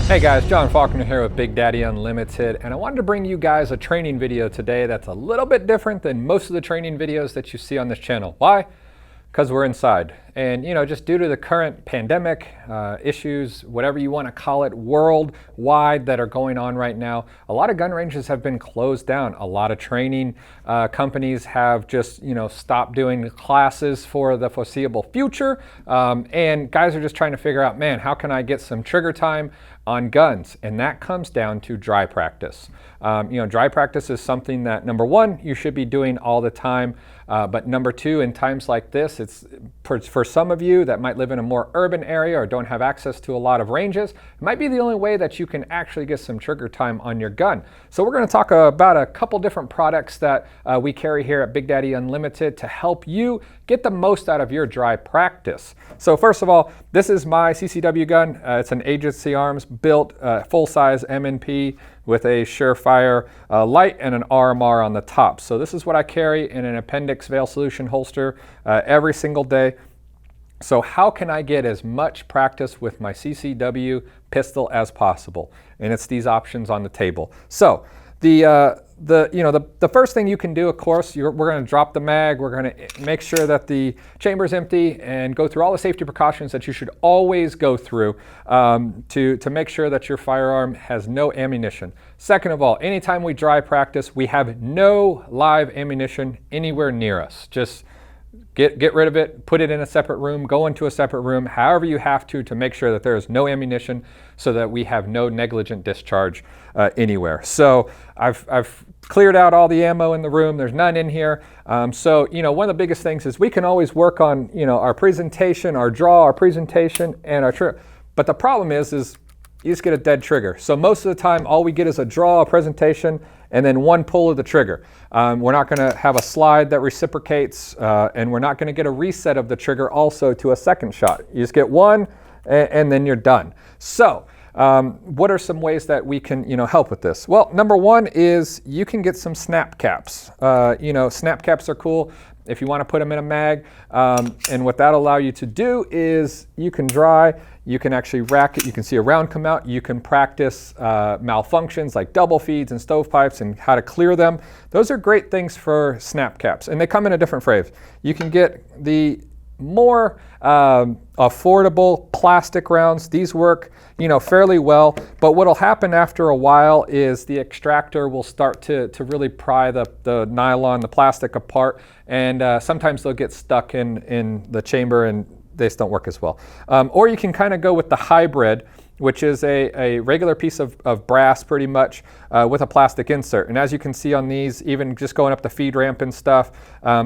Hey guys, John Faulkner here with Big Daddy Unlimited, and I wanted to bring you guys a training video today that's a little bit different than most of the training videos that you see on this channel. Why? Because we're inside. And just due to the current pandemic issues, whatever you want to call it, worldwide that are going on right now, a lot of gun ranges have been closed down. A lot of training companies have just, stopped doing classes for the foreseeable future. And guys are just trying to figure out, man, how can I get some trigger time on guns? And that comes down to dry practice. Dry practice is something that, number one, you should be doing all the time. But number two, in times like this, it's for some of you that might live in a more urban area or don't have access to a lot of ranges, it might be the only way that you can actually get some trigger time on your gun. So we're going to talk about a couple different products that we carry here at Big Daddy Unlimited to help you get the most out of your dry practice. So first of all, this is my CCW gun. It's an Agency Arms built full-size M&P with a Surefire light and an RMR on the top. So this is what I carry in an appendix veil solution holster every single day. So how can I get as much practice with my CCW pistol as possible? And it's these options on the table. So the first thing you can do, of course, we're going to drop the mag. We're going to make sure that the chamber is empty and go through all the safety precautions that you should always go through to make sure that your firearm has no ammunition. Second of all, anytime we dry practice, we have no live ammunition anywhere near us. Just get rid of it, put it in a separate room, go into a separate room, however you have to make sure that there is no ammunition so that we have no negligent discharge anywhere. So I've cleared out all the ammo in the room. There's none in here. So one of the biggest things is we can always work on, our presentation, our draw, our presentation, and our trigger. But the problem is you just get a dead trigger. So most of the time, all we get is a draw, a presentation, and then one pull of the trigger. We're not going to have a slide that reciprocates, and we're not going to get a reset of the trigger also to a second shot. You just get one, and then you're done. So what are some ways that we can help with this? Well, number one is you can get some snap caps. Snap caps are cool if you want to put them in a mag. And what that'll allow you to do is you can dry, you can actually rack it, you can see a round come out, you can practice malfunctions like double feeds and stovepipes and how to clear them. Those are great things for snap caps, and they come in a different flavor. You can get the more affordable plastic rounds. These work fairly well, but what'll happen after a while is the extractor will start to really pry the nylon, the plastic apart, and sometimes they'll get stuck in the chamber and they just don't work as well. Or you can kind of go with the hybrid, which is a regular piece of brass pretty much with a plastic insert. And as you can see on these, even just going up the feed ramp and stuff,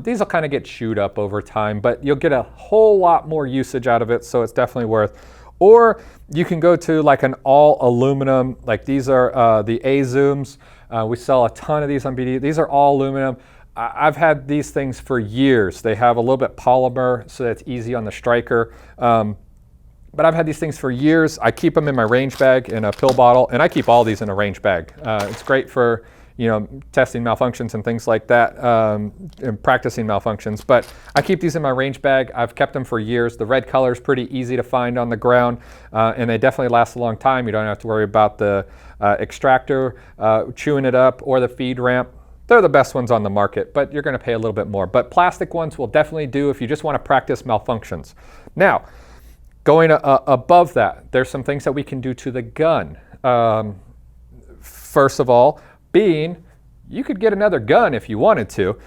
these will kind of get chewed up over time, but you'll get a whole lot more usage out of it, so it's definitely worth. Or you can go to like an all aluminum, like these are the A-Zooms. We sell a ton of these on BD. These are all aluminum. I've had these things for years. They have a little bit polymer, so that's easy on the striker. But I've had these things for years. I keep them in my range bag in a pill bottle, and I keep all these in a range bag. It's great for testing malfunctions and things like that, and practicing malfunctions. But I keep these in my range bag. I've kept them for years. The red color is pretty easy to find on the ground, and they definitely last a long time. You don't have to worry about the extractor chewing it up or the feed ramp. They're the best ones on the market, but you're going to pay a little bit more. But plastic ones will definitely do if you just want to practice malfunctions. Now, going above that, there's some things that we can do to the gun. First of all, you could get another gun if you wanted to.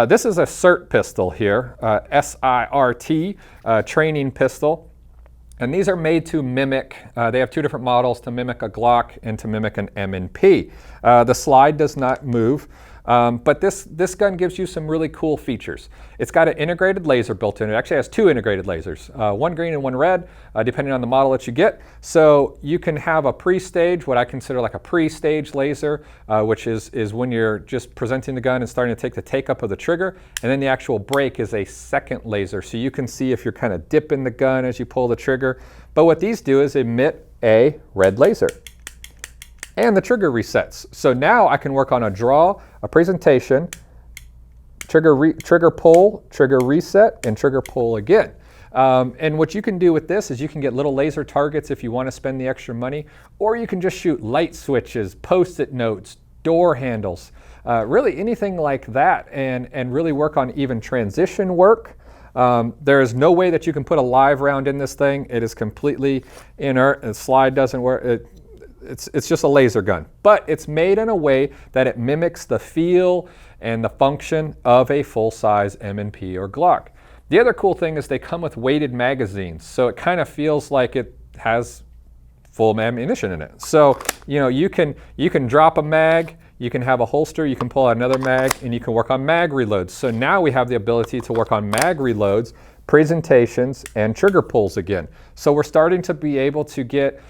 This is a SIRT pistol here, SIRT training pistol. And these are made to mimic, they have two different models, to mimic a Glock and to mimic an M&P. The slide does not move. But this gun gives you some really cool features. It's got an integrated laser built in. It actually has two integrated lasers, one green and one red, depending on the model that you get. So you can have a pre-stage, what I consider like a pre-stage laser, which is when you're just presenting the gun and starting to take the take-up of the trigger. And then the actual break is a second laser. So you can see if you're kind of dipping the gun as you pull the trigger. But what these do is emit a red laser. And the trigger resets. So now I can work on a draw, a presentation, trigger pull, trigger reset, and trigger pull again. And what you can do with this is you can get little laser targets if you want to spend the extra money, or you can just shoot light switches, post-it notes, door handles, really anything like that, and really work on even transition work. There is no way that you can put a live round in this thing. It is completely inert. The slide doesn't work. It's just a laser gun, but it's made in a way that it mimics the feel and the function of a full-size M&P or Glock. The other cool thing is they come with weighted magazines, so it kind of feels like it has full ammunition in it. So you can drop a mag, you can have a holster, you can pull out another mag, and you can work on mag reloads. So now we have the ability to work on mag reloads, presentations, and trigger pulls again. So we're starting to be able to get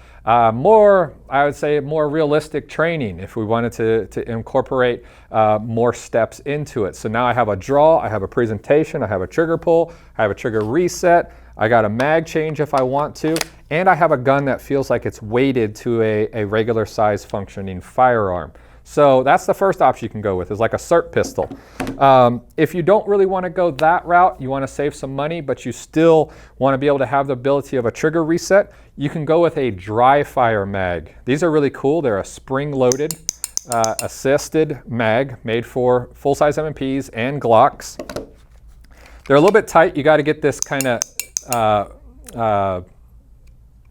more, I would say, more realistic training if we wanted to incorporate more steps into it. So now I have a draw, I have a presentation, I have a trigger pull, I have a trigger reset, I got a mag change if I want to, and I have a gun that feels like it's weighted to a regular size functioning firearm. So that's the first option you can go with, is like a SIRT pistol. If you don't really want to go that route, you want to save some money, but you still want to be able to have the ability of a trigger reset, you can go with a dry fire mag. These are really cool. They're a spring-loaded, assisted mag made for full-size M&Ps and Glocks. They're a little bit tight. You got to get this kind of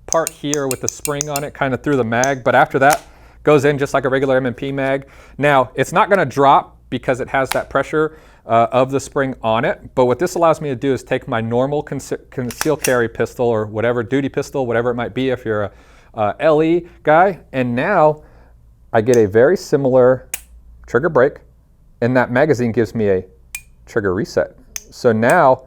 part here with the spring on it kind of through the mag, but after that, goes in just like a regular M&P mag. Now, it's not going to drop because it has that pressure of the spring on it, but what this allows me to do is take my normal concealed carry pistol or whatever, duty pistol, whatever it might be if you're a LE guy, and now I get a very similar trigger break, and that magazine gives me a trigger reset. So now,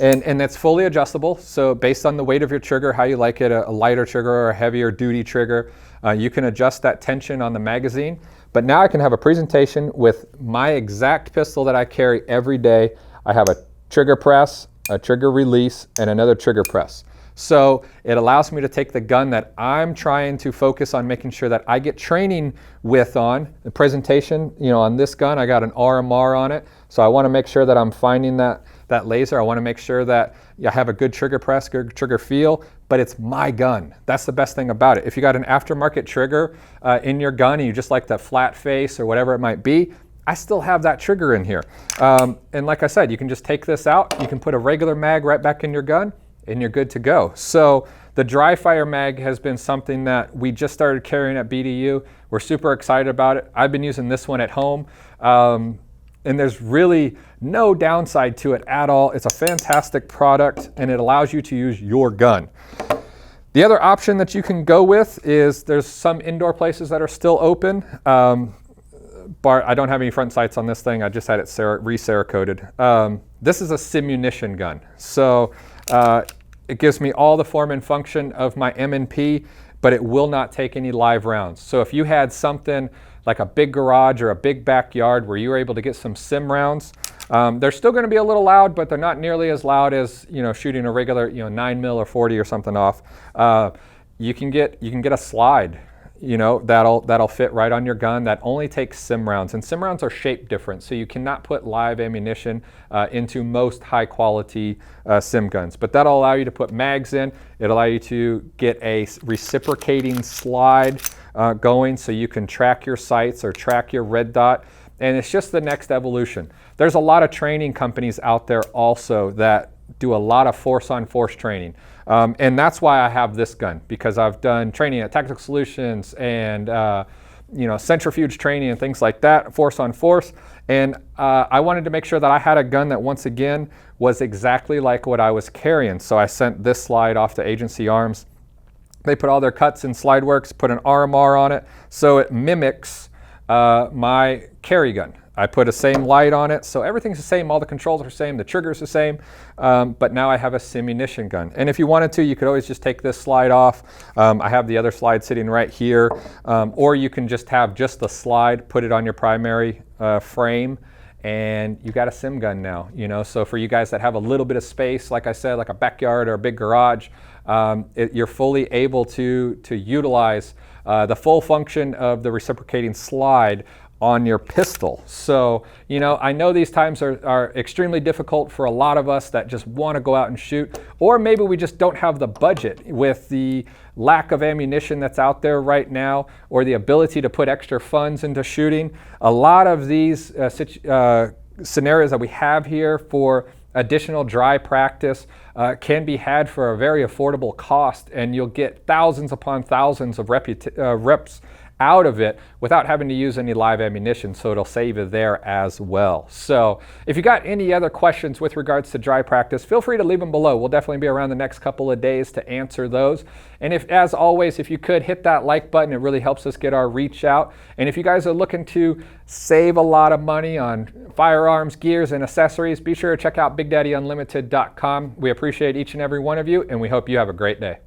and that's fully adjustable, so based on the weight of your trigger, how you like it, a lighter trigger or a heavier duty trigger, you can adjust that tension on the magazine. But now I can have a presentation with my exact pistol that I carry every day. I have a trigger press, a trigger release, and another trigger press. So it allows me to take the gun that I'm trying to focus on making sure that I get training with on. The presentation, on this gun, I got an RMR on it. So I want to make sure that I'm finding that laser. I want to make sure that I have a good trigger press, good trigger feel, but it's my gun. That's the best thing about it. If you got an aftermarket trigger in your gun and you just like that flat face or whatever it might be, I still have that trigger in here. And like I said, you can just take this out, you can put a regular mag right back in your gun, and you're good to go. So the dry fire mag has been something that we just started carrying at BDU. We're super excited about it. I've been using this one at home. And there's really no downside to it at all. It's a fantastic product, and it allows you to use your gun. The other option that you can go with is there's some indoor places that are still open. I don't have any front sights on this thing. I just had it re-Cerakoted. This is a Simunition gun. So it gives me all the form and function of my M&P, but it will not take any live rounds. So if you had something like a big garage or a big backyard where you were able to get some sim rounds, they're still going to be a little loud, but they're not nearly as loud as shooting a regular 9mm or 40 or something off. You can get a slide, that'll fit right on your gun. That only takes sim rounds, and sim rounds are shaped different, so you cannot put live ammunition into most high quality sim guns. But that'll allow you to put mags in. It'll allow you to get a reciprocating slide going, so you can track your sights or track your red dot. And it's just the next evolution. There's a lot of training companies out there also that do a lot of force-on-force training. And that's why I have this gun, because I've done training at Tactical Solutions and centrifuge training and things like that, force-on-force. And I wanted to make sure that I had a gun that, once again, was exactly like what I was carrying. So I sent this slide off to Agency Arms. They put all their cuts in SlideWorks, put an RMR on it, so it mimics my carry gun. I put a same light on it, so everything's the same, all the controls are the same, the trigger's the same, but now I have a Simunition gun. And if you wanted to, you could always just take this slide off. I have the other slide sitting right here, or you can just have just the slide, put it on your primary frame, and you got a sim gun now. So for you guys that have a little bit of space, like I said, like a backyard or a big garage, you're fully able to utilize the full function of the reciprocating slide on your pistol. So, you know, I know these times are extremely difficult for a lot of us that just want to go out and shoot, or maybe we just don't have the budget with the lack of ammunition that's out there right now, or the ability to put extra funds into shooting. A lot of these scenarios that we have here for additional dry practice can be had for a very affordable cost, and you'll get thousands upon thousands of reps out of it without having to use any live ammunition, so it'll save you there as well. So if you got any other questions with regards to dry practice, feel free to leave them below. We'll definitely be around the next couple of days to answer those. And if, as always, if you could hit that like button, it really helps us get our reach out. And if you guys are looking to save a lot of money on firearms, gears, and accessories, be sure to check out BigDaddyUnlimited.com. We appreciate each and every one of you, and we hope you have a great day.